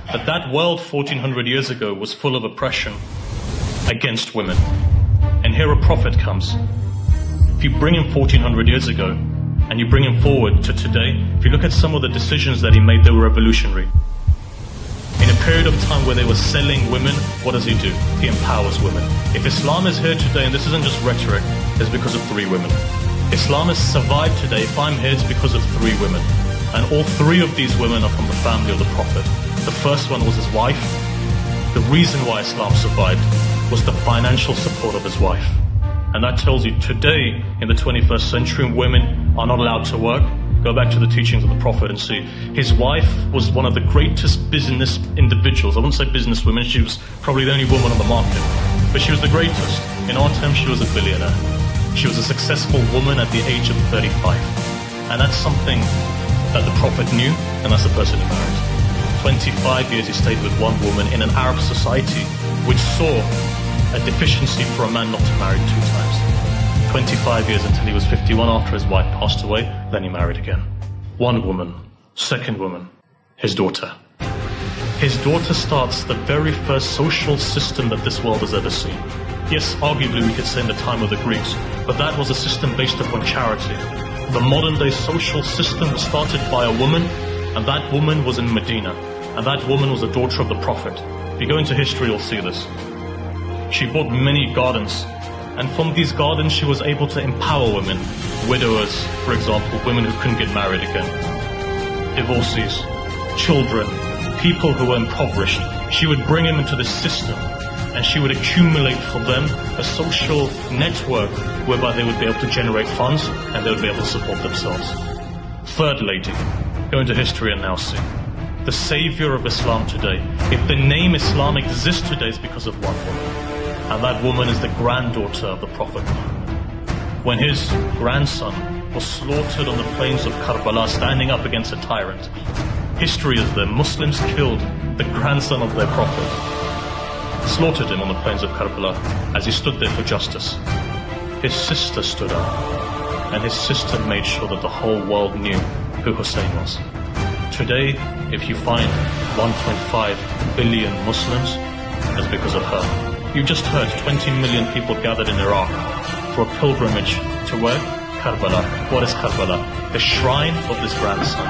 that that world 1400 years ago was full of oppression against women. And here a prophet comes. If you bring him 1400 years ago and you bring him forward to today, if you look at some of the decisions that he made, they were revolutionary. In a period of time where they were selling women, what does he do? He empowers women. If Islam is here today, and this isn't just rhetoric, it's because of 3 women. Islam has survived today. If I'm here, it's because of 3 women. And all 3 of these women are from the family of the Prophet. The first one was his wife. The reason why Islam survived was the financial support of his wife. And that tells you today, in the 21st century, women are not allowed to work. Go back to the teachings of the Prophet and see. His wife was one of the greatest business individuals. I wouldn't say businesswomen, she was probably the only woman on the market. But she was the greatest. In our terms, she was a billionaire. She was a successful woman at the age of 35. And that's something that the Prophet knew, and that's the person he married. 25 years he stayed with one woman in an Arab society which saw a deficiency for a man not to marry 2 times. 25 years until he was 51 after his wife passed away, then he married again. One woman, second woman, his daughter. His daughter starts the very first social system that this world has ever seen. Yes, arguably we could say in the time of the Greeks, but that was a system based upon charity. The modern day social system was started by a woman, and that woman was in Medina, and that woman was a daughter of the Prophet. If you go into history, you'll see this. She bought many gardens, and from these gardens she was able to empower women, widowers, for example, women who couldn't get married again, divorcees, children, people who were impoverished. She would bring them into this system, and she would accumulate for them a social network whereby they would be able to generate funds and they would be able to support themselves. Third lady, go into history and now see. The savior of Islam today. If the name Islam exists today, it's because of one woman. And that woman is the granddaughter of the Prophet Muhammad. When his grandson was slaughtered on the plains of Karbala, standing up against a tyrant, history is there. Muslims killed the grandson of their Prophet, slaughtered him on the plains of Karbala as he stood there for justice. His sister stood up, and his sister made sure that the whole world knew who Hussein was. Today, if you find 1.5 billion Muslims, it's because of her. You just heard 20 million people gathered in Iraq for a pilgrimage to where? Karbala. What is Karbala? The shrine of this grandson.